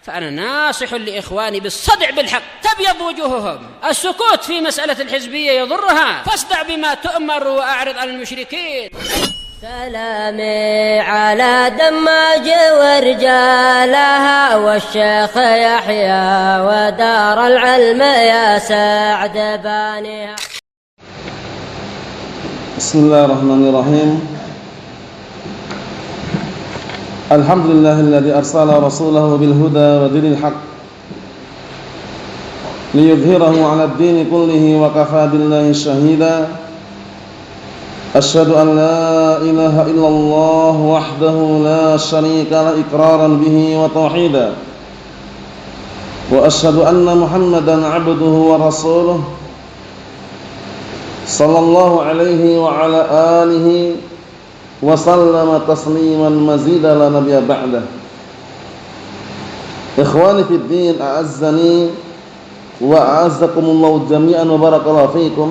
فأنا ناصح لإخواني بالصدع بالحق تبيض وجوههم. السكوت في مسألة الحزبية يضرها، فاصدع بما تؤمر وأعرض عن المشركين. سلامي على دماج ورجالها والشيخ يحيى ودار العلم يا سعد بانيها. بسم الله الرحمن الرحيم. الحمد لله الذي أرسل رسوله بالهدى ودين الحق ليظهره على الدين كله وكفى بالله شهيدا. أشهد أن لا إله إلا الله وحده لا شريك له إقرارا به وتوحيدا، وأشهد أن محمدا عبده ورسوله صلى الله عليه وعلى آله وسلم تسليما مزيدا لا نبي بعده. إخواني في الدين أعزني وأعزكم الله جميعا وبارك الله فيكم.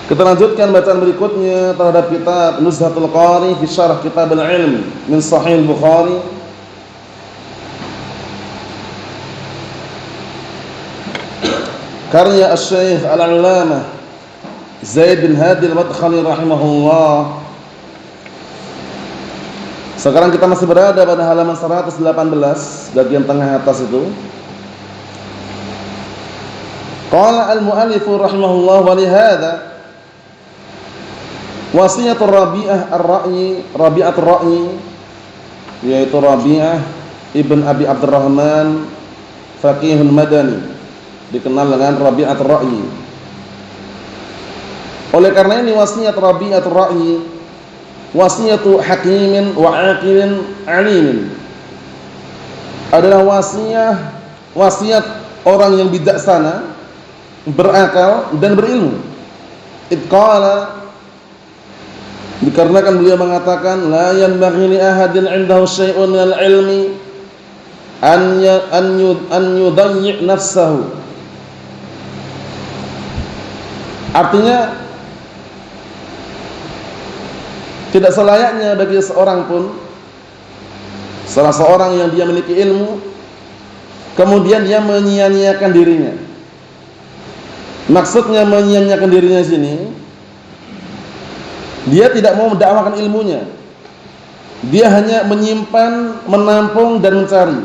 Kita lanjutkan bacaan berikutnya terhadap kitab Nuzhatul Qari fi Syarh Kitab al-Ilm min Sahih Bukhari. Karya Asy-Syaikh Al-'Allamah Zaid bin Hadi Al-Madkhali rahimahullah. Sekarang kita masih berada pada halaman 118 bagian tengah atas itu. Qala al-mu'allif rahimahullah wa li hadza wasiyatur Rabi'ah ar-Ra'yi, Rabi'atur Ra'yi, yaitu Rabi'ah ibn Abi Abdurrahman faqihun madani, dikenal dengan Rabi'atur Ra'yi. Oleh karena ini wasiat Rabi'atur Ra'yi wasiyatu hakimin wa aqilin alimin, adalah wasiat orang yang bijaksana, berakal dan berilmu. Itqala, dikarenakan beliau mengatakan la yanbaghi li ahadin 'indahu syai'un minal ilmi an yudayyi' nafsahu. Artinya tidak selayaknya bagi seorang pun, salah seorang yang dia memiliki ilmu kemudian dia menyia-nyiakan dirinya. Maksudnya menyia-nyiakan dirinya di sini, dia tidak mau mendakwakan ilmunya. Dia hanya menyimpan, menampung dan mencari,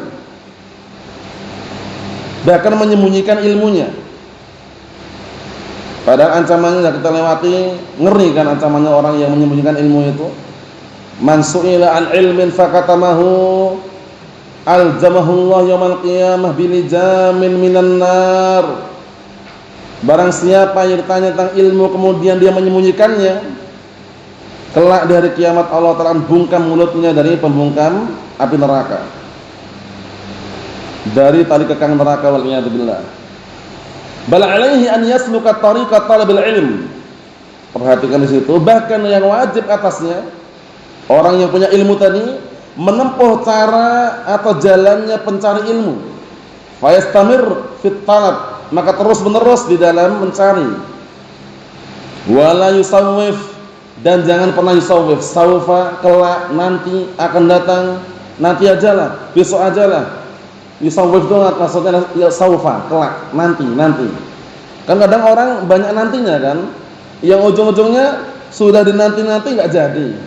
bahkan menyembunyikan ilmunya. Padahal ancamannya sudah kita lewati, ngeri kan ancamannya orang yang menyembunyikan ilmu itu. Man su'ila an ilmin fakatamahu aljamahullah yaumal qiyamah bilijamin minan nar. Barang siapa yang ditanya tentang ilmu kemudian dia menyembunyikannya, kelak di hari kiamat Allah Ta'ala bungkam mulutnya dari pembungkam api neraka, dari tali kekang neraka, wal iyad billah. Bal alaihi an yasluka tariqat talabil ilm. Perhatikan di situ, bahkan yang wajib atasnya orang yang punya ilmu tadi menempuh cara atau jalannya pencari ilmu. Fayastamir fit talab, maka terus-menerus di dalam mencari. Wala yusawwif, dan jangan pernah yusawwif. Saufa, kelak, nanti, akan datang, nanti ajalah, besok ajalah. Yusawwif itu maksudnya ya saufa, kelak, nanti. Kan kadang orang banyak nantinya kan, yang ujung-ujungnya sudah dinanti-nanti enggak jadi.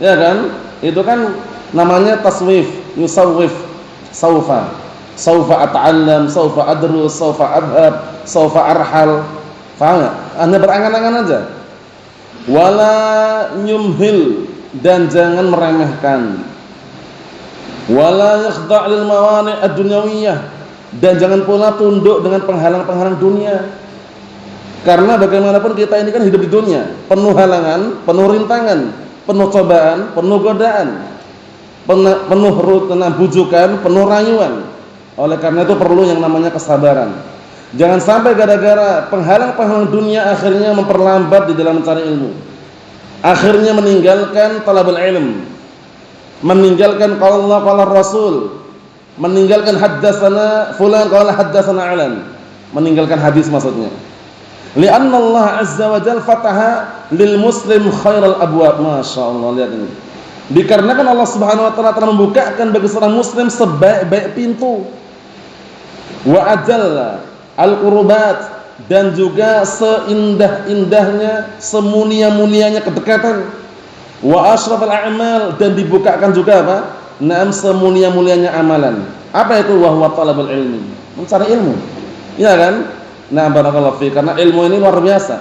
Ya kan? Itu kan namanya taswif, yusawwif. Saufa ata'allam, saufa adrus, saufa adhab, saufa arhal. Paham enggak? Anda berangan-angan aja. Wala nyumhil, dan jangan meremehkan. Wala yakhda' lil mawani' ad-dunyawiyah, dan jangan pula tunduk dengan penghalang-penghalang dunia. Karena bagaimanapun kita ini kan hidup di dunia, penuh halangan, penuh rintangan, penuh cobaan, penuh godaan, penuh bujukan, penuh rayuan. Oleh karena itu perlu yang namanya kesabaran. Jangan sampai gara-gara penghalang-penghalang dunia akhirnya memperlambat di dalam mencari ilmu. Akhirnya meninggalkan talabul ilm, meninggalkan qala Allah qala Rasul, meninggalkan haddatsana fulan qala haddatsana alan, meninggalkan hadis maksudnya. Li'anna Allah azza wa jalla fataha lil muslim khairal abwab. Masyaallah, lihat ini. Dikarenakan Allah Subhanahu wa taala telah membukakan bagi seorang muslim sebaik-baik pintu. Wa ajalla al-qurbat, dan juga seindah-indahnya, semulia-mulianya kedekatan. Wa asyrafal a'mal, dan dibukakan juga apa? Naam, semulia-mulianya amalan. Apa itu? Wa huwa talabul ilmi, mencari ilmu. Iya kan? Nah, barakallahu fi, karena ilmu ini luar biasa.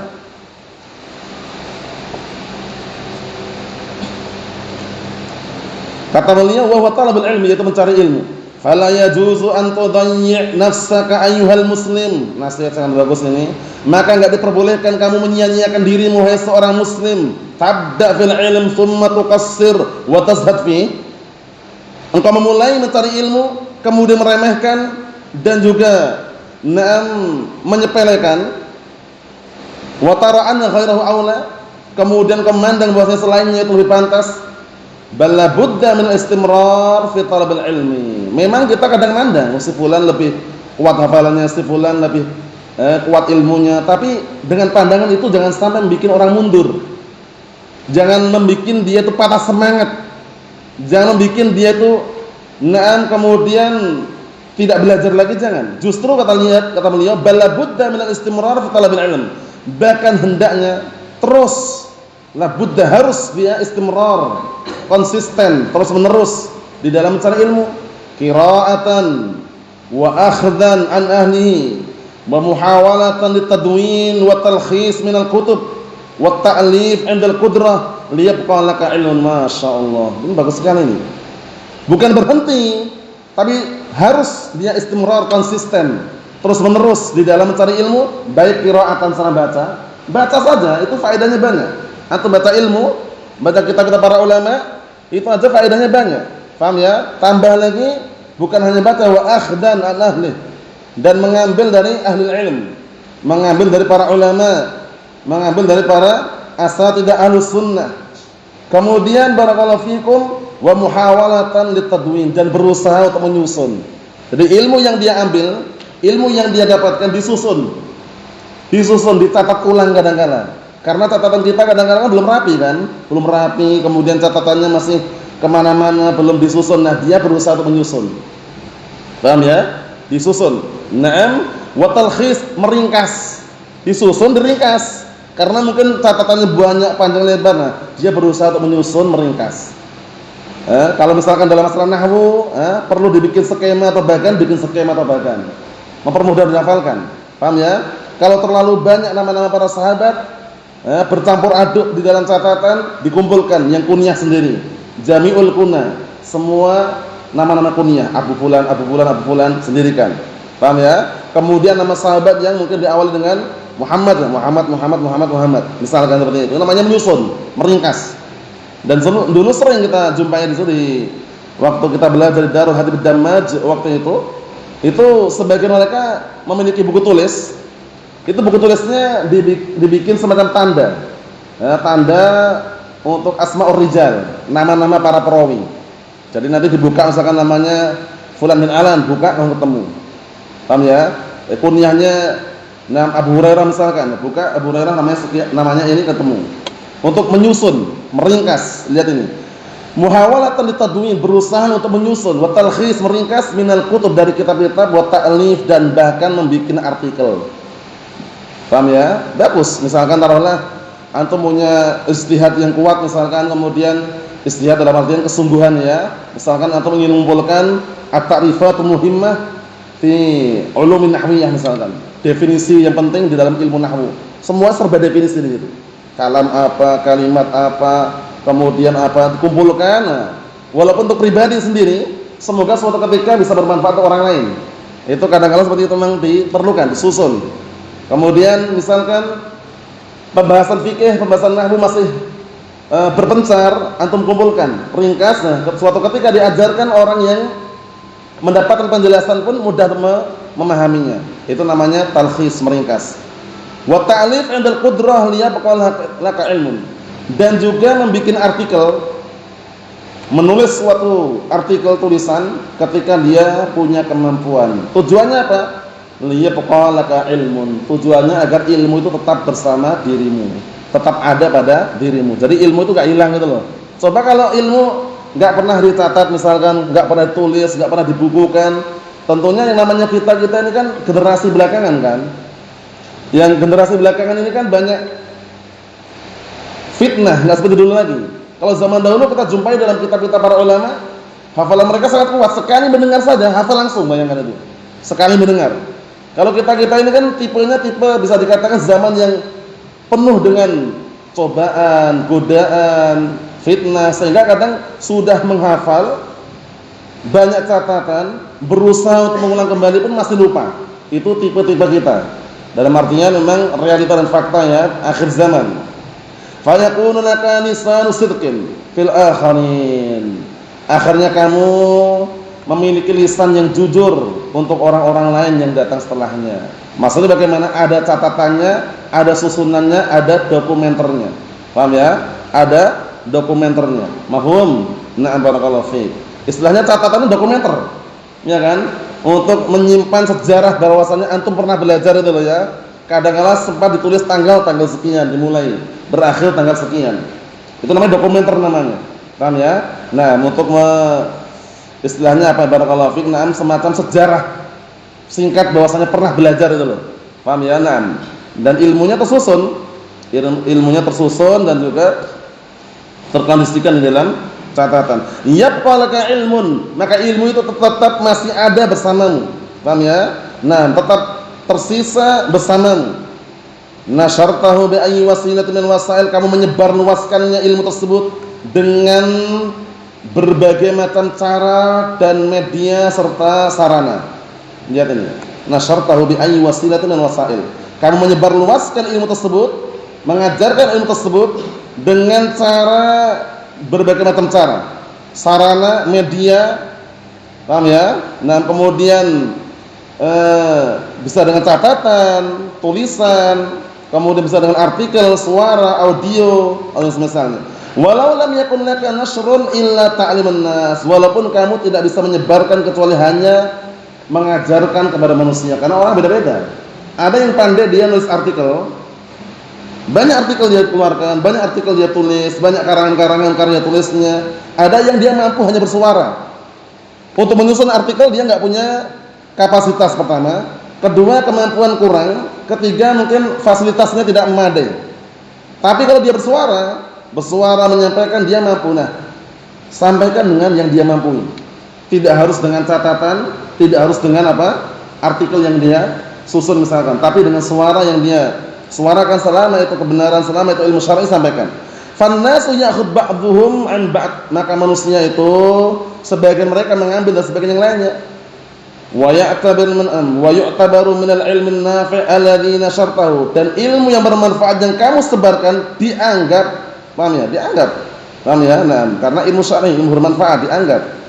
Kata beliau, wa huwa talabul ilmi, yaitu mencari ilmu. Fala yajuzu an tudayyi' nafsaka ayyuhal muslim. Nasihat sangat bagus ini. Maka enggak diperbolehkan kamu menyia-nyiakan dirimu hai seorang muslim. Tabda fil ilm thumma tuqassir wa tazhad fi. Engkau memulai mencari ilmu kemudian meremehkan dan juga menyepelekan. Wa tara anna ghairahu aula, kemudian kau memandang bahwasanya selainnya itu lebih pantas. Balla budda min istimrar fi talabil ilmi. Memang kita kadang mandang si fulan lebih kuat hafalannya, si fulan lebih kuat ilmunya, tapi dengan pandangan itu jangan sampai membuat orang mundur. Jangan membuat dia itu patah semangat. Jangan membuat dia itu kemudian tidak belajar lagi, jangan. Justru kata beliau balla budda min istimrar fi talabil ilm. Bahkan hendaknya terus, la budda, harus dia istimrar, konsisten, terus menerus di dalam mencari ilmu, qira'atan wa akhdhan an ahlihi wa muhawalatan litadwin wa talkhis min al-kutub wa ta'lif 'inda al-qudrah liyabqa laka ilmun. Masyaallah, ini bagus sekali ini. Bukan berhenti, tapi harus dia istimrar, konsisten, terus menerus di dalam mencari ilmu, baik qira'atan sana baca saja itu faedahnya banyak. Atau baca ilmu, baca kitab-kitab para ulama, itu aja faedahnya banyak. Paham ya? Tambah lagi, bukan hanya baca, wa akhdan an ahli, dan mengambil dari ahli ilm, mengambil dari para ulama, mengambil dari para asatidzah ahlus sunnah. Kemudian barakallahu fikum wa muhawalatan litadwin, dan berusaha untuk menyusun. Jadi ilmu yang dia ambil, ilmu yang dia dapatkan disusun, dicatat ulang kadang-kadang. Karena catatan kita kadang-kadang belum rapi kan, belum rapi, kemudian catatannya masih kemana-mana, belum disusun. Nah, dia berusaha untuk menyusun. Paham ya? Disusun. Naam, wa talkhis, meringkas. Disusun, diringkas. Karena mungkin catatannya banyak, panjang lebar. Nah, dia berusaha untuk menyusun, meringkas. Kalau misalkan dalam masalah nahwu, perlu dibikin skema atau bahkan mempermudah dihafalkan. Paham ya? Kalau terlalu banyak nama-nama para sahabat, bercampur aduk di dalam catatan, dikumpulkan yang kunyah sendiri, jami'ul kunyah, semua nama-nama kunyah, Abu Fulan sendirikan. Paham ya? Kemudian nama sahabat yang mungkin diawali dengan Muhammad, misalkan seperti itu, namanya menyusun, meringkas. Dan dulu sering kita jumpai di situ, di waktu kita belajar di Darul Hadith Dammaj waktu itu sebagian mereka memiliki buku tulis. Itu buku tulisnya dibikin semacam tanda, tanda untuk asmaul rijal, nama-nama para perawi. Jadi nanti dibuka misalkan namanya Fulan bin Alan, buka kamu ketemu. Paham ya? Kunyahnya Abu Hurairah misalkan, buka Abu Hurairah, namanya ini ketemu. Untuk menyusun, meringkas, lihat ini. Muhawalatan litadwin, berusaha untuk menyusun, wa talkhis, meringkas minal kutub, dari kitab-kitab, wa ta'lif, dan bahkan membuat artikel. Paham ya? Bagus. Misalkan taruhlah antum punya ijtihad yang kuat, misalkan, kemudian ijtihad dalam artian kesungguhan ya. Misalkan antum ingin mengumpulkan at-ta'rifatul muhimmah fi ulumin nahwiyah misalkan. Definisi yang penting di dalam ilmu nahwu. Semua serba definisi di situ. Kalam apa, kalimat apa, kemudian apa, dikumpulkan. Nah, walaupun untuk pribadi sendiri, semoga suatu ketika bisa bermanfaat untuk orang lain. Itu kadang-kadang seperti itu memang diperlukan, disusun. Kemudian misalkan pembahasan fikih, pembahasan nahwu masih berpencar, antum kumpulkan, ringkas. Nah, suatu ketika diajarkan, orang yang mendapatkan penjelasan pun mudah memahaminya. Itu namanya talkhis, meringkas. Wa ta'lif 'indal qudrah liyabqa laka ilmun. Dan juga membuat artikel, menulis suatu artikel tulisan ketika dia punya kemampuan. Tujuannya apa? Liyabqa laka ilmun. Tujuannya agar ilmu itu tetap bersama dirimu, tetap ada pada dirimu. Jadi ilmu itu enggak hilang gitu loh. Coba kalau ilmu nggak pernah dicatat misalkan, nggak pernah ditulis, nggak pernah dibukukan, tentunya yang namanya kita ini kan generasi belakangan kan. Yang generasi belakangan ini kan banyak fitnah, nggak seperti dulu lagi. Kalau zaman dahulu kita jumpai dalam kitab-kitab para ulama, hafalan mereka sangat kuat, sekali mendengar saja hafal langsung, bayangkan itu. Sekali mendengar. Kalau kita ini kan tipenya bisa dikatakan zaman yang penuh dengan cobaan, godaan, fitnah, sehingga kadang sudah menghafal banyak catatan, berusaha untuk mengulang kembali pun masih lupa. Itu tipe-tipe kita. Dalam artinya memang realita dan fakta ya, akhir zaman. Fa yakunu laka lisanu sidqin fil akhirin. Akhirnya kamu memiliki lisan yang jujur untuk orang-orang lain yang datang setelahnya. Maksudnya bagaimana? Ada catatannya, ada susunannya, ada dokumenternya. Paham ya? Ada dokumenternya. Mafhum? Na'am barakallahu fiik. Istilahnya catatannya dokumenter. Ya kan? Untuk menyimpan sejarah bahwasanya antum pernah belajar itu loh ya. Kadang-kala sempat ditulis tanggal sekian dimulai, berakhir tanggal sekian. Itu namanya dokumenter namanya. Paham ya? Nah, untuk istilahnya apa barakallahu fiik, na'am, semacam sejarah singkat bahwasanya pernah belajar itu loh. Paham ya? Na'am. Dan ilmunya tersusun. Ilmunya tersusun dan juga terkondisikan di dalam catatan. Yaqalaka ilmun, maka ilmu itu tetap masih ada bersamamu. Paham ya? Nah, tetap tersisa bersamamu. Nasyartahu bi ayyi wasilatin min wasail, kamu menyebarluaskannya ilmu tersebut dengan berbagai macam cara dan media serta sarana. Lihat ini. Nasyartahu bi ayyi wasilatin min wasail. Kamu menyebarluaskan ilmu tersebut, mengajarkan ilmu tersebut dengan cara berbagai macam cara, sarana, media, paham ya? Nah, kemudian bisa dengan catatan, tulisan, kemudian bisa dengan artikel, suara, audio, atau semisalnya. Walau lam yakun laka nasrun illa ta'limun nas, walaupun kamu tidak bisa menyebarkan kecuali hanya mengajarkan kepada manusia, karena orang beda-beda. Ada yang pandai dia nulis artikel, banyak artikel dia keluarkan, banyak artikel dia tulis, banyak karangan-karangan karya tulisnya. Ada yang dia mampu hanya bersuara. Untuk menyusun artikel dia nggak punya kapasitas pertama, kedua kemampuan kurang, ketiga mungkin fasilitasnya tidak memadai. Tapi kalau dia bersuara menyampaikan dia mampu. Nah, sampaikan dengan yang dia mampu. Tidak harus dengan catatan, tidak harus dengan artikel yang dia susun misalkan, tapi dengan suara yang dia suarakan, selama itu kebenaran, selama itu ilmu syar'i, sampaikan. Fannasu ya'khudh ba'dhuhum an ba'd, maka manusia itu sebagian mereka mengambil dari sebagian yang lainnya. Wa yu'tabaru min al-'ilmi an-nafi' alladhi nashartahu, dan ilmu yang bermanfaat yang kamu sebarkan dianggap, paham ya? Dianggap. Paham ya? Nah, karena ilmu syar'i, ilmu bermanfaat dianggap.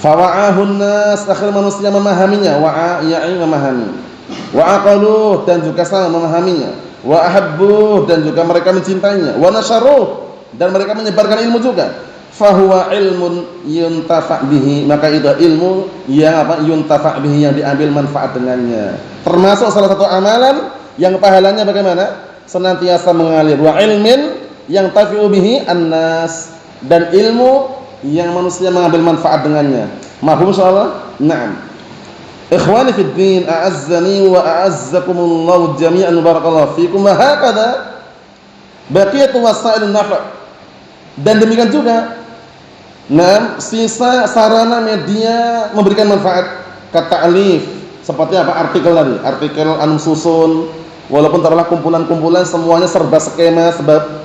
Fawa'ahun nas, akhir manusia memahaminya, wa'a ya'i memahami. Wa aqaluh, dan juga sama memahaminya. Wa ahabbuh, dan juga mereka mencintainya. Wa nasharuh, dan mereka menyebarkan ilmu juga. Fahuwa ilmun yuntafa' bihi, maka itu ilmu yang yuntafa' bihi, yang diambil manfaat dengannya. Termasuk salah satu amalan yang pahalanya bagaimana? Senantiasa mengalir. Wa ilmin yang tafi'u bihi annas, dan ilmu yang manusia mengambil manfaat dengannya. Mafhum insyaallah? Na'am. Ikhwani fid din, a'azzani wa a'azzakumullahu jami'an, barakallahu fikum. Wa hakadha baqiyatu wasailun nafa'. Dan demikian juga sisa sarana media memberikan manfaat, kata'alif, seperti artikel tadi, artikel susun, walaupun taruhlah kumpulan-kumpulan semuanya serba skema,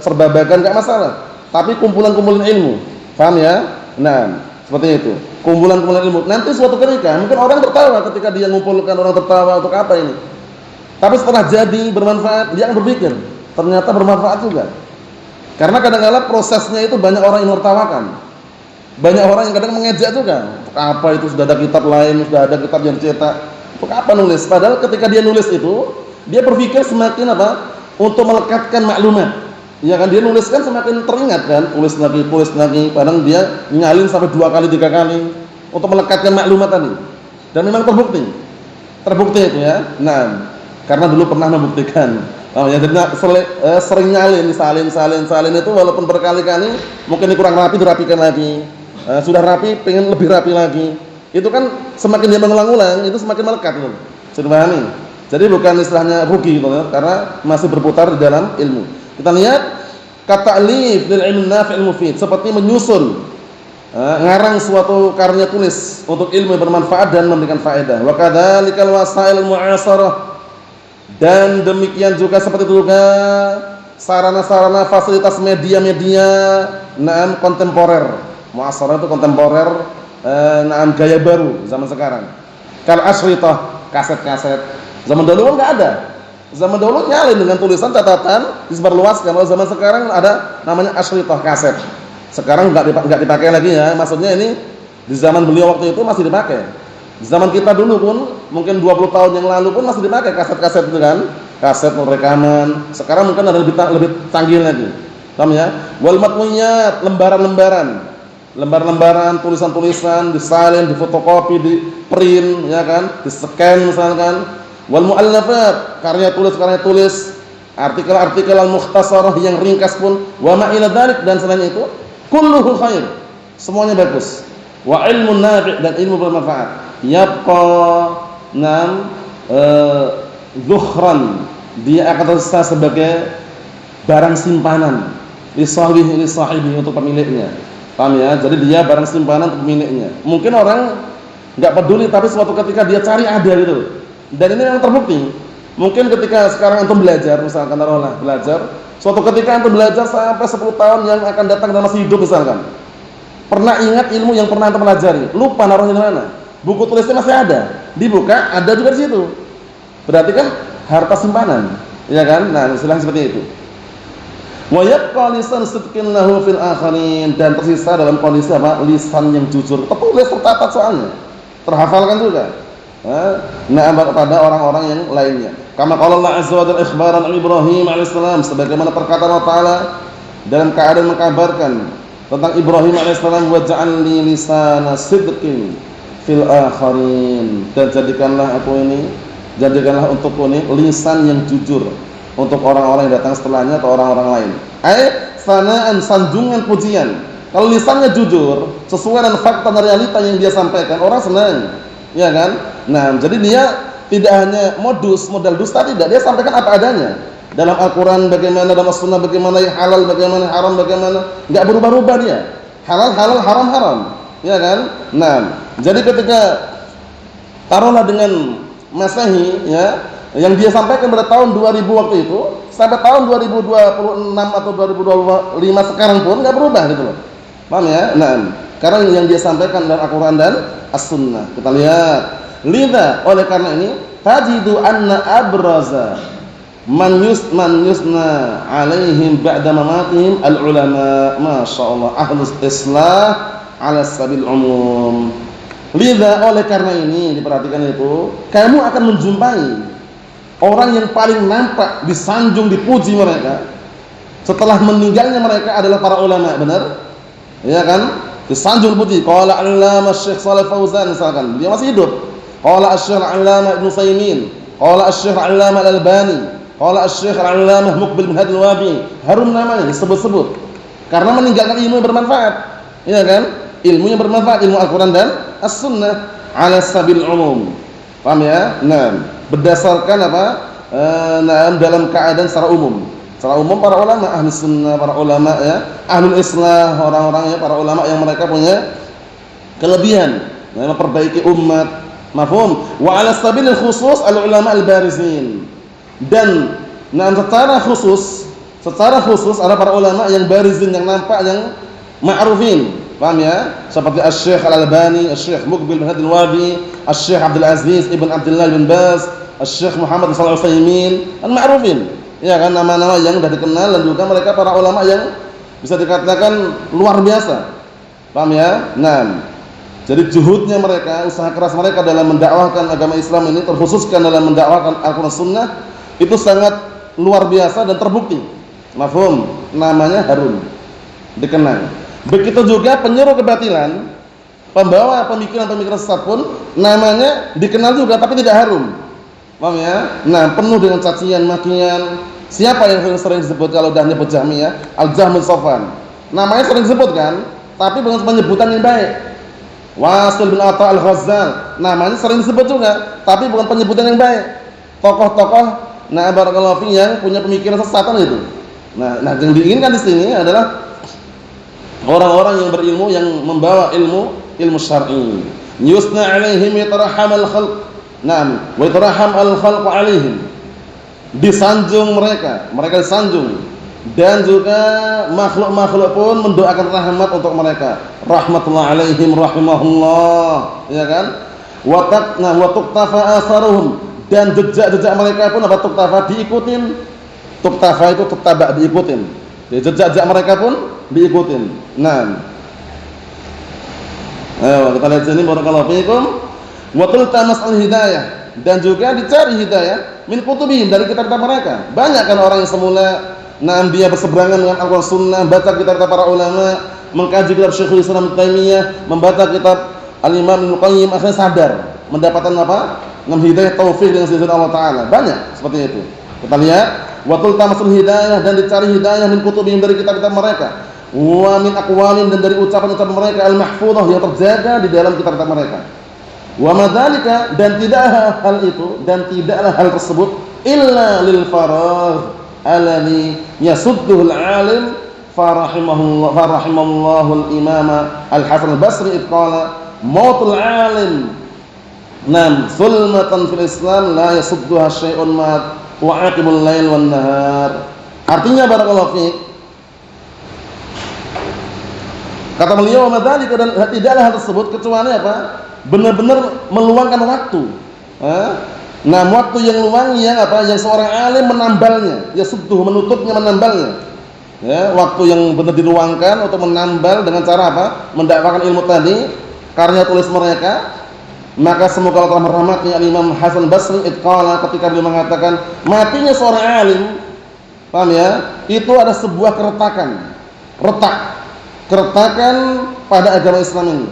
serba bagan, enggak masalah, tapi kumpulan-kumpulan ilmu, paham ya? Nah, seperti itu, kumpulan-kumpulan ilmu. Nanti suatu ketika mungkin orang tertawa ketika dia mengumpulkan, orang tertawa untuk apa ini, tapi setelah jadi bermanfaat dia akan berpikir ternyata bermanfaat juga. Karena kadang-kadang prosesnya itu banyak orang yang menertawakan, banyak orang yang kadang mengejek juga. Untuk apa itu, sudah ada kitab lain, sudah ada kitab yang dicetak, untuk apa nulis? Padahal ketika dia nulis itu, dia berpikir semakin untuk melekatkan maklumat. Ya kan, dia nuliskan semakin teringat kan, tulis lagi, kadang dia nyalin sampai 2 kali 3 kali untuk melekatkan maklumat tadi. Dan memang terbukti itu ya. Nah, karena dulu pernah membuktikan Oh ya, jadi sering nyalin, salin itu walaupun berkali-kali mungkin ini kurang rapi dirapikan lagi. Sudah rapi, pengen lebih rapi lagi. Itu kan semakin dia mengulang-ulang, itu semakin melekat gitu. Sudah pahami? Jadi bukan istilahnya rugi gitu, karena masih berputar di dalam ilmu. Kita lihat kata alif lil ilmi nafi'il mufid, seperti menyusun ngarang suatu karya tulis untuk ilmu yang bermanfaat dan memberikan faedah. Wa kadzalikal wasail mu'asarah, dan demikian juga seperti itu juga sarana-sarana fasilitas media-media kontemporer. Mu'asarah itu kontemporer, gaya baru zaman sekarang. Kal asritah, kaset-kaset. Zaman dulu kan enggak ada. Zaman dulu nyalin dengan tulisan catatan disebarluaskan. Kalau zaman sekarang ada namanya asritah, kaset. Sekarang enggak dipakai lagi ya. Maksudnya ini di zaman beliau waktu itu masih dipakai. Di zaman kita dulu pun mungkin 20 tahun yang lalu pun masih dipakai kaset-kaset itu kan. Kaset rekaman. Sekarang mungkin ada lebih canggih lagi. Paham ya? Wal matwiyat, lembaran-lembaran, tulisan-tulisan disalin, difotokopi, di print, ya kan, di-scan misalkan. Wal mu'allafat, karya tulis, artikel-artikel al-mukhtasarah yang ringkas pun, wa ma ila dzalik, dan selain itu, kulluhu khair. Semuanya bagus. Wa ilmun nafi', dan ilmu bermanfaat. Yabqa zukhran, dia akan tersisa sebagai barang simpanan li sahibi untuk pemiliknya. Paham ya? Jadi dia barang simpanan untuk pemiliknya. Mungkin orang enggak peduli, tapi suatu ketika dia cari ada gitu. Dan ini yang terbukti. Mungkin ketika sekarang antum belajar, misalkan taruhlah belajar, suatu ketika antum belajar sampai 10 tahun yang akan datang dalam masih hidup misalkan. Pernah ingat ilmu yang pernah antum pelajari, lupa naruhnya di mana. Buku tulisnya masih ada, dibuka ada juga di situ. Berarti kan harta simpanan, ya kan? Nah, istilahnya seperti itu. Wa yabqa lisan sidqin lahu fil akhirin, dan tersisa dalam kondisi apa? Lisan yang jujur. Tertulis tercatat soalnya. Terhafalkan juga. Nah, pada orang-orang yang lainnya. Kama qala Allah azza wa jalla ikhbaran Ibrahim alaihissalam, sebagaimana perkataan Allah Taala dalam keadaan mengkabarkan tentang Ibrahim alaihissalam, wa ja'alni lisana sidqin fil akhirin, dan jadikanlah untukku ini lisan yang jujur untuk orang-orang yang datang setelahnya atau orang-orang lain. Sanaan, sanjungan, pujian. Kalau lisannya jujur, sesuai dengan fakta dan realita yang dia sampaikan, orang senang, ya kan? Nah, jadi dia tidak hanya modal dusta, tidak. Dia sampaikan apa adanya. Dalam Al-Quran bagaimana, dalam As-Sunnah bagaimana, yang halal bagaimana, haram bagaimana, nggak berubah-ubah dia. Halal, haram, haram, ya kan? Nah, jadi ketika taruhlah dengan Masehi, ya, yang dia sampaikan pada tahun 2000 waktu itu sampai tahun 2026 atau 2025 sekarang pun nggak berubah gitu loh. Paham ya? Nah, karena yang dia sampaikan dalam Al-Qur'an dan As-Sunnah. Kita lihat. Lidza, oleh karena ini, tajidu anna abraza man yusna alaihim ba'da mamatihim al-ulama, masyaallah, ahlus islah ala sabil umum. Lidza, oleh karena ini, diperhatikan itu, kamu akan menjumpai orang yang paling nampak disanjung, dipuji mereka setelah meninggalnya mereka adalah para ulama, benar? Ya kan? Disanjung, dipuji. Qala Allama Syekh Shalih Fauzan misalkan, dia masih hidup. Qala Asy-Syaikh Allama Ibnu Utsaimin, qala Asy-Syaikh Allama Al-Albani, qala Asy-Syaikh Allama Muqbil bin Hadi Al-Wabi. Harum namanya disebut-sebut karena meninggalkan ilmu yang bermanfaat. Ya kan? Ilmu yang bermanfaat, ilmu Al-Qur'an dan As-Sunnah ala sabil umum. Paham ya? Nah, berdasarkan apa? Dalam keadaan secara umum. Secara umum para ulama ahli sunnah, para ulama ya, ahlul islah, orang-orang ya, para ulama yang mereka punya kelebihan memperbaiki umat. Mafhum? Wa ala sabil khusus al ulama al barizin. Dan secara khusus ada para ulama yang barizin, yang nampak, yang ma'rufin. Paham ya? Seperti Asy-Syaikh Al-Albani, Asy-Syaikh Muqbil bin Hadi Al-Wabi, Asy-Syaikh Abdul Aziz Ibn Abdullah bin Baz, Asy-Syaikh Muhammad Shalih Al-Utsaimin, al-ma'rufin. Ya kan, nama-nama yang sudah dikenal, dan juga mereka para ulama yang bisa dikatakan luar biasa. Paham ya? Nah, jadi juhudnya mereka, usaha keras mereka dalam mendakwahkan agama Islam ini, terkhususkan dalam mendakwahkan Al-Qur'an Sunnah, itu sangat luar biasa dan terbukti. Mafhum? Namanya harum, dikenal. Begitu juga penyeru kebatilan, pembawa pemikiran-pemikiran sesat pun namanya dikenal juga, tapi tidak harum. Paham ya? Nah, penuh dengan cacian, makian, Siapa yang sering disebut kalau udah nyebut Jahmiyah? Al-Jahm bin Safwan. Namanya sering disebut kan, tapi bukan penyebutan yang baik. Wasil bin Atha Al-Ghazzal, namanya sering disebut juga, tapi bukan penyebutan yang baik. Tokoh-tokoh barakallahu fi yang punya pemikiran sesat itu. Nah, yang diinginkan di sini adalah orang-orang yang berilmu, yang membawa ilmu syar'i. Yusna 'alaihim yataraham al-khalq. Naam, wa yataraham al-khalq 'alaihim. Disanjung mereka disanjung, dan juga makhluk-makhluk pun mendoakan rahmat untuk mereka. Rahmatullah 'alaihim rahimahullah, ya kan? Wa tuqtafa atharuhum, dan jejak-jejak mereka pun apa tuktafa diikutin. Tuktafa itu tuktaba diikutin. Jadi jejak-jejak mereka pun diikutin. Nah, ayo kita lihat sini barakallahu fiikum. Wa tultamas al-hidayah, dan juga dicari hidayah min kutubihim, dari kitab-kitab mereka. Banyak kan orang yang semula dia berseberangan dengan Al-Qur'an Sunnah, baca kitab-kitab para ulama, mengkaji kitab Syekhul Islam Ibnu Taimiyah, membaca kitab Al-Imam Ibnu Qayyim, akhirnya sadar mendapatkan apa? Hidayah taufik dengan izin Allah Taala. Banyak seperti itu. Kita lihat, wa tultamasul hidayah, dan dicari hidayah min kutubihim, dari kitab-kitab mereka, wa min aqwalin, dan dari ucapan-ucapan mereka al-mahfuzah yang terjaga di dalam kitab-kitab mereka. Wa madzalika, dan tidaklah hal itu, dan tidaklah hal tersebut illa lil faragh alladhi yasudduhu al-alim farahimallahu al-imam al-Hasan al-Basri qala mautul alim zulmatan fil Islam la yasudduha syai'un ma wa'aqibul lail wan nahar. Artinya barakallahu fiik, kata beliau, wa madzalika, dan tidaklah hal tersebut kecuali apa? Benar-benar meluangkan waktu. Waktu yang luang, yang apa? Yang seorang alim menambalnya, ya sudduh, menutupnya, menambalnya. Ya, waktu yang benar diluangkan untuk menambal dengan cara apa? Mendakwakan ilmu tadi, karya tulis mereka. Maka semoga Allah telah merahmati Al-Imam Hasan Basri itqala, ketika beliau mengatakan matinya seorang alim, paham ya? Itu ada sebuah keretakan pada agama Islam ini,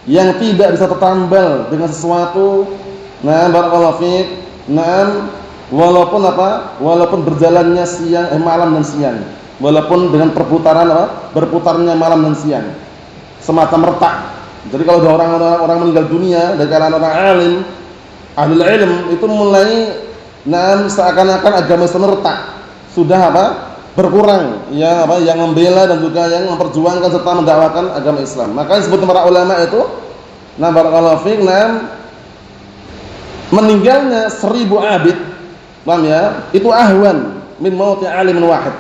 yang tidak bisa tertambal dengan sesuatu. Barakallahu fiik. Walaupun apa? Walaupun berjalannya siang, malam dan siang. Walaupun dengan perputaran apa? Berputarnya malam dan siang. Semacam retak. Jadi kalau ada orang meninggal dunia dari kalangan orang alim, ahli ilm, itu mulai seakan-akan agama Islam retak. Sudah apa? Berkurang yang apa? Yang membela dan juga yang memperjuangkan serta mendakwakan agama Islam. Maka disebut para ulama itu barakallahu fiik, meninggalnya 1000 abid, paham ya? Itu ahwan min mauti alimin wahid.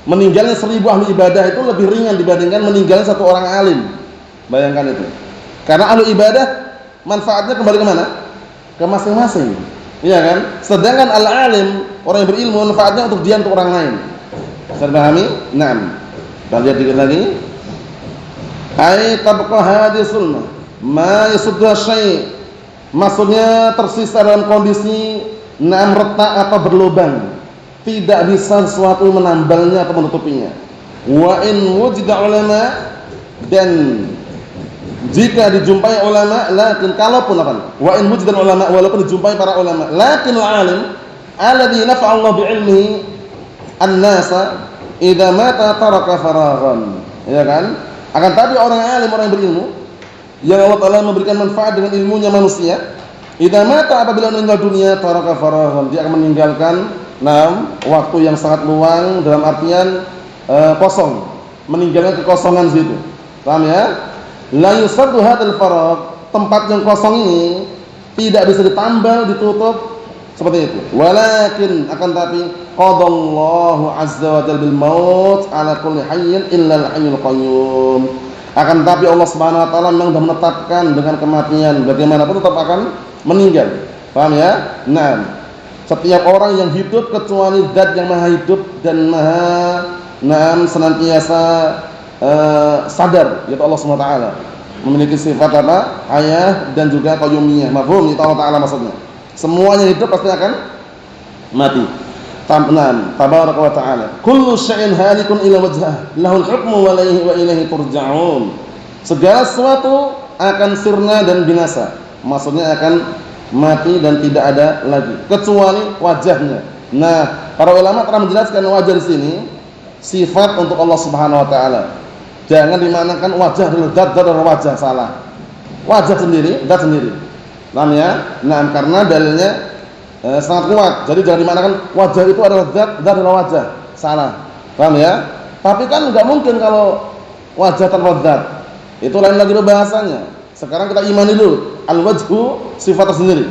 Meninggalnya 1000 ahli ibadah itu lebih ringan dibandingkan meninggalnya satu orang alim. Bayangkan itu. Karena ahli ibadah manfaatnya kembali ke mana? Ke masing-masing. Iya kan? Sedangkan al-alim, orang yang berilmu, manfaatnya untuk dia, untuk orang lain. Bisa dipahami? Naam. Kita lihat dikit lagi. Ai tabqa hadhihi sunnah ma yasuddu syai'. Maksudnya tersisa dalam kondisi retak atau berlubang, tidak bisa sesuatu menambalnya atau menutupinya. Wa in wujida ulama, dan jika dijumpai ulama, lakin kalaupun apa? Wa in wujida ulama, walaupun dijumpai para ulama, lakin al-alim alladhi nafa'a Allah bi'ilmihi an-nasa idza mata taraka faraghan. Ya kan? Akan tapi orang alim, orang yang berilmu, yang Allah Ta'ala memberikan manfaat dengan ilmunya manusia, idza mata, apabila meninggal dunia, taraka faraghan, dia akan meninggalkan waktu yang sangat luang, dalam artian kosong, meninggalkan kekosongan situ. Paham ya? La yusaddu hadzal faragh, tempat yang kosong ini tidak bisa ditambal, ditutup seperti itu. Walakin, akan tapi qadallahu azza wa jalla bil maut ala kulli hayyin illa al-hayyul qayyum. Akan tapi Allah Subhanahu wa taala memang sudah menetapkan dengan kematian, bagaimanapun tetap akan meninggal. Paham ya? Setiap orang yang hidup kecuali Zat yang Maha Hidup dan Maha senantiasa sadar, yaitu Allah Subhanahu wa taala, memiliki sifat apa? Hayah dan juga qayyumiyah. Mafhum? Itu Allah Taala maksudnya. Semuanya hidup pasti akan mati. Tabaraka wa ta'ala. Kullu syai'in halikun ila wajhah, lahul hukmu wa ilaihi turja'un. Segala sesuatu akan sirna dan binasa. Maksudnya akan mati dan tidak ada lagi kecuali wajahnya. para ulama telah menjelaskan wajah di sini sifat untuk Allah Subhanahu wa taala. Jangan dimaknakan wajah adalah zat adalah wajah, salah. Wajah sendiri, zat sendiri. Paham ya? Nah, karena dalilnya sangat kuat. Jadi jangan dimaknakan wajah itu adalah zat adalah wajah, salah. Paham ya? Tapi kan enggak mungkin kalau wajah tanpa zat. Itu lain lagi bahasanya. Sekarang kita imani dulu al-wajhu sifat tersendiri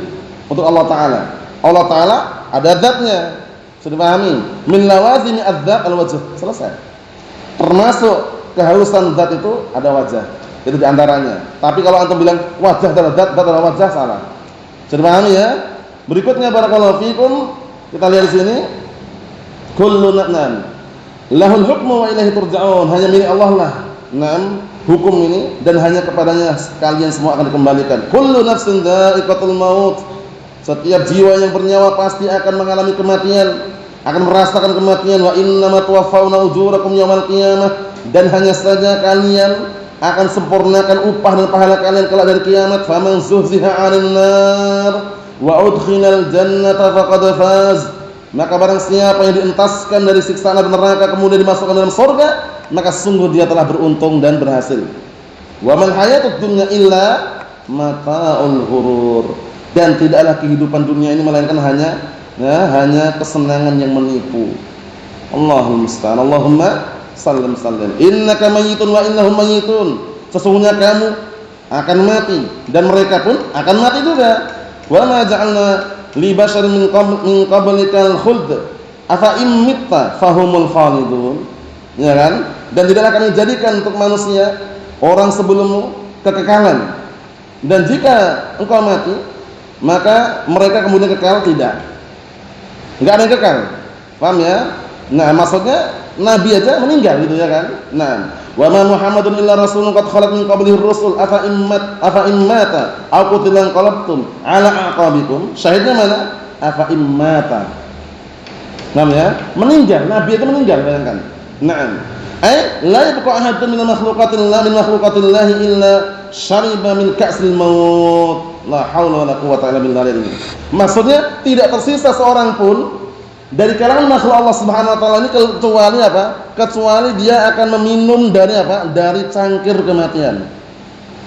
untuk Allah taala. Allah taala ada zatnya. Sudah pahami? Min lawazimi adzat al-wajh. Selesai. Termasuk kehalusan zat itu ada wajah. Itu diantaranya. Tapi kalau antum bilang wajah adalah zat adalah wajah, salah. Sudah pahami ya? Berikutnya barakallahu fikum, kita lihat di sini. Kullu na'am. Lahul hukmu wa ilaihi turja'un. Hanya milik Allah lah. Naam, hukum ini dan hanya kepadanya kalian semua akan dikembalikan. Kullu nafsin dha'iqatul maut. Setiap jiwa yang bernyawa pasti akan mengalami kematian, akan merasakan kematian. Wa innama tuwaffawna ujurakum yaumal qiyamah. Dan hanya saja kalian akan sempurnakan upah dan pahala kalian kelak dari kiamat. Faman zuhziha 'anil nar wa udkhilal jannata faqad faz. Maka barang siapa yang dientaskan dari siksaan api neraka kemudian dimasukkan dalam surga, maka sungguh dia telah beruntung dan berhasil. Wa mal hayatud dunya illa mata'ul ghurur. Dan tidaklah kehidupan dunia ini melainkan hanya kesenangan yang menipu. Allahumma musta'an. Allahumma sallim. Innaka mayyitun wa innahum mayyitun. Sesungguhnya kamu akan mati dan mereka pun akan mati juga. Wa ma ja'alna li basharin min qablikal khuld afa in mitta fahumul khalidun. Ya kan? Dan tidaklah kami jadikan untuk manusia orang sebelummu kekekalan. Dan jika engkau mati, maka mereka kemudian kekal, tidak. Enggak ada yang kekal. Paham ya? Nah, maksudnya nabi aja meninggal gitu ya kan? Nah, wa ma Muhammadun illa rasulun qad khalat min qablihi ar-rusul afa immata aw qutilan qalabtum ala aqabikum. Syahidnya mana? Afa immata. Paham ya? Meninggal, nabi itu meninggal, bayangkan. Naam. Ai la yabqa ahadun min makhluqatillah illa syariba min ka'sil maut. La haula wala quwwata illa billah. Maksudnya tidak tersisa seorang pun dari kalangan makhluk Allah Subhanahu wa taala ini kecuali apa? Kecuali dia akan meminum dari apa? Dari cangkir kematian.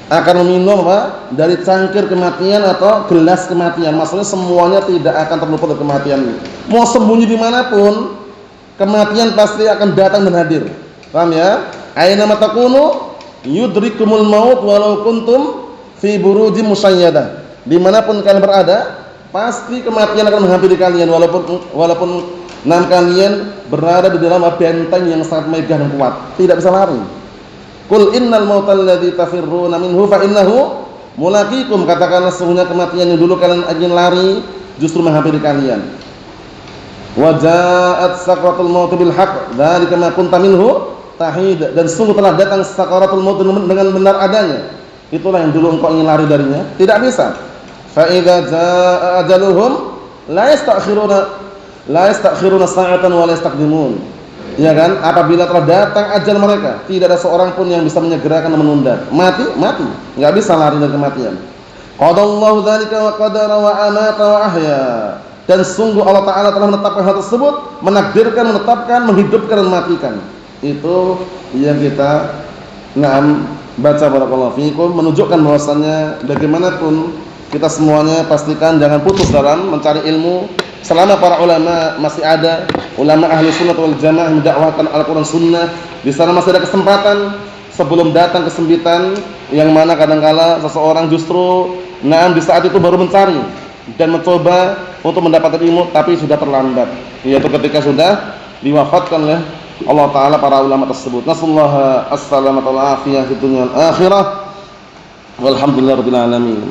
Akan meminum apa? Dari cangkir kematian atau gelas kematian. Maksudnya semuanya tidak akan terluput dari kematian. Mau sembunyi dimanapun, kematian pasti akan datang dan hadir. Paham ya? Aina ma takunu yudrikumul maut walau kuntum fi burujin musayyadah. Dimanapun kalian berada, pasti kematian akan menghampiri kalian walaupun kalian berada di dalam benteng yang sangat megah dan kuat, tidak bisa lari. Qul innal mautal ladzi tafirruna minhu fa innahu mulaqikum. Katakanlah sesungguhnya kematian yang dulu kalian ingin lari justru menghampiri kalian. Wa ja'at sakratul maut bil haqq dzalika ma kunta minhu tahid. Dan sungguh telah datang sakaratul maut dengan benar adanya. Itulah yang dulu engkau ingin lari darinya, tidak bisa. Fa idza jaa ajaluhum la yastakhiruna sa'atan wa la yastaqdimun. Ya kan? Apabila telah datang ajal mereka, tidak ada seorang pun yang bisa menyegerakan dan menunda. Mati, enggak bisa lari dari kematian. Qadallahu dzalika wa qadara wa amata wa ahya. Dan sungguh Allah taala telah menetapkan hal tersebut, menakdirkan, menetapkan, menghidupkan dan mematikan. Itu yang kita baca barakallahu fikum, menunjukkan bahwasannya bagaimanapun kita semuanya pastikan jangan putus dalam mencari ilmu selama para ulama masih ada, ulama ahli sunnah wal jamaah mendakwahkan Al-Qur'an sunnah. Di sana masih ada kesempatan sebelum datang kesempitan yang mana kadangkala seseorang justru di saat itu baru mencari dan mencoba untuk mendapatkan ilmu tapi sudah terlambat, yaitu ketika sudah diwafatkan oleh Allah taala para ulama tersebut. Nasallahu as-salamata wal afiyah fid dunya wal akhirah. Walhamdulillahirabbil alamin.